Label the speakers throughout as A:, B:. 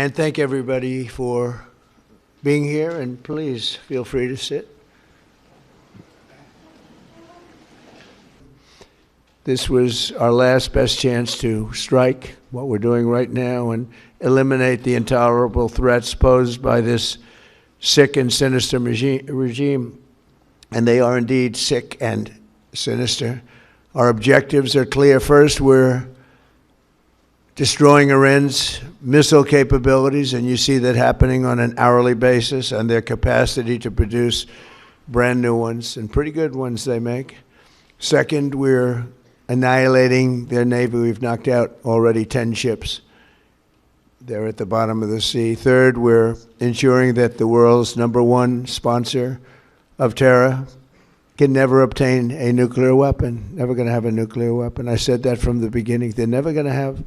A: And thank everybody for being here, and please feel free to sit. This was our last best chance to strike what we're doing right now and eliminate the intolerable threats posed by this sick and sinister regime. And they are indeed sick and sinister. Our objectives are clear. First, we're destroying Iran's missile capabilities, and you see that happening on an hourly basis, and their capacity to produce brand new ones, and pretty good ones they make. Second, we're annihilating their navy. We've knocked out already 10 ships. They're at the bottom of the sea. Third, we're ensuring that the world's #1 sponsor of terror can never obtain a nuclear weapon, never going to have a nuclear weapon. I said that from the beginning. They're never going to have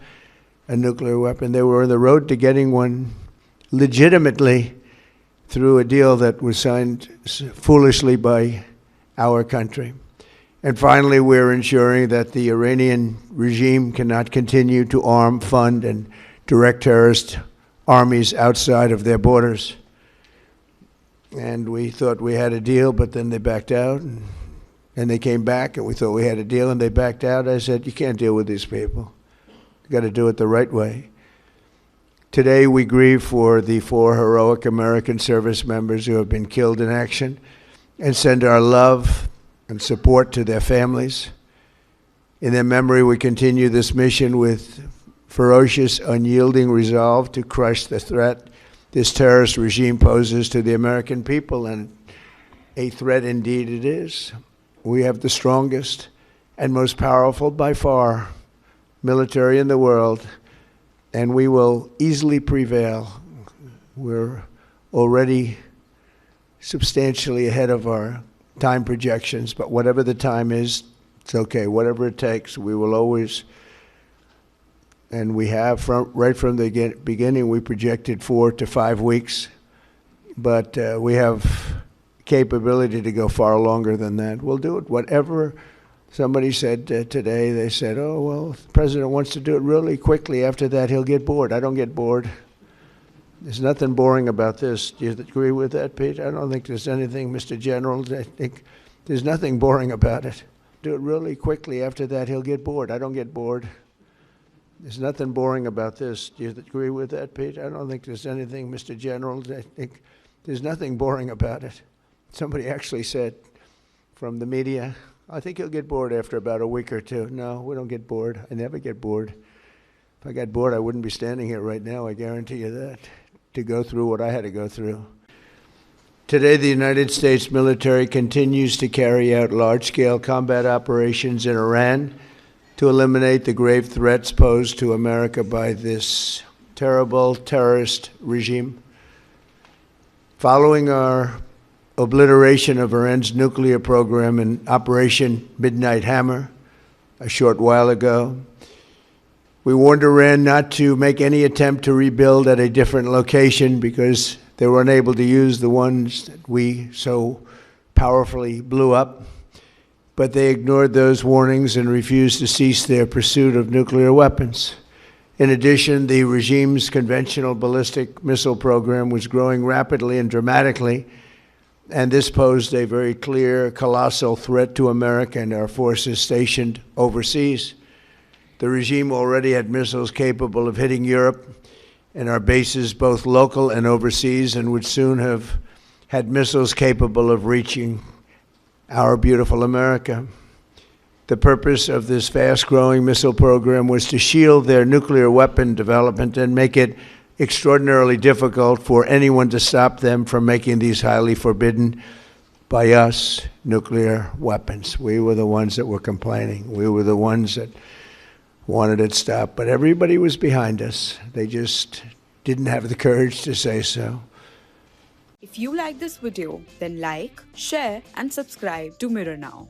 A: a nuclear weapon. They were on the road to getting one legitimately through a deal that was signed foolishly by our country. And finally, we're ensuring that the Iranian regime cannot continue to arm, fund, and direct terrorist armies outside of their borders. And we thought we had a deal, but then they backed out, and they came back, and we thought we had a deal, and they backed out. I said, you can't deal with these people. You've got to do it the right way. Today, we grieve for the 4 heroic American service members who have been killed in action and send our love and support to their families. In their memory, we continue this mission with ferocious, unyielding resolve to crush the threat this terrorist regime poses to the American people, and a threat indeed it is. We have the strongest and most powerful by far military in the world, and we will easily prevail. We're already substantially ahead of our time projections, but whatever the time is, it's okay. Whatever it takes, we will always, and we have right from the beginning, we projected 4 to 5 weeks, but we have capability to go far longer than that. We'll do it. Whatever somebody said today, they said, oh, well, the president wants to do it really quickly. After that, he'll get bored. I don't get bored. There's nothing boring about this. Do you agree with that, Pete? I don't think there's anything, Mr. General. I think there's nothing boring about it. Do it really quickly. After that, he'll get bored. I don't get bored. There's nothing boring about this. Do you agree with that, Pete? I don't think there's anything, Mr. General. I think there's nothing boring about it. Somebody actually said from the media, I think he'll get bored after about a week or two. No, we don't get bored. I never get bored. If I got bored, I wouldn't be standing here right now. I guarantee you that, to go through what I had to go through. Today, the United States military continues to carry out large-scale combat operations in Iran to eliminate the grave threats posed to America by this terrible terrorist regime. Following our obliteration of Iran's nuclear program in Operation Midnight Hammer a short while ago, we warned Iran not to make any attempt to rebuild at a different location because they were unable to use the ones that we so powerfully blew up. But they ignored those warnings and refused to cease their pursuit of nuclear weapons. In addition, the regime's conventional ballistic missile program was growing rapidly and dramatically, and this posed a very clear, colossal threat to America and our forces stationed overseas. The regime already had missiles capable of hitting Europe and our bases, both local and overseas, and would soon have had missiles capable of reaching our beautiful America. The purpose of this fast-growing missile program was to shield their nuclear weapon development and make it extraordinarily difficult for anyone to stop them from making these highly forbidden by us nuclear weapons. We were the ones that were complaining. We were the ones that wanted it stopped, but everybody was behind us. They just didn't have the courage to say so.
B: If you like this video, then like, share and subscribe to Mirror Now.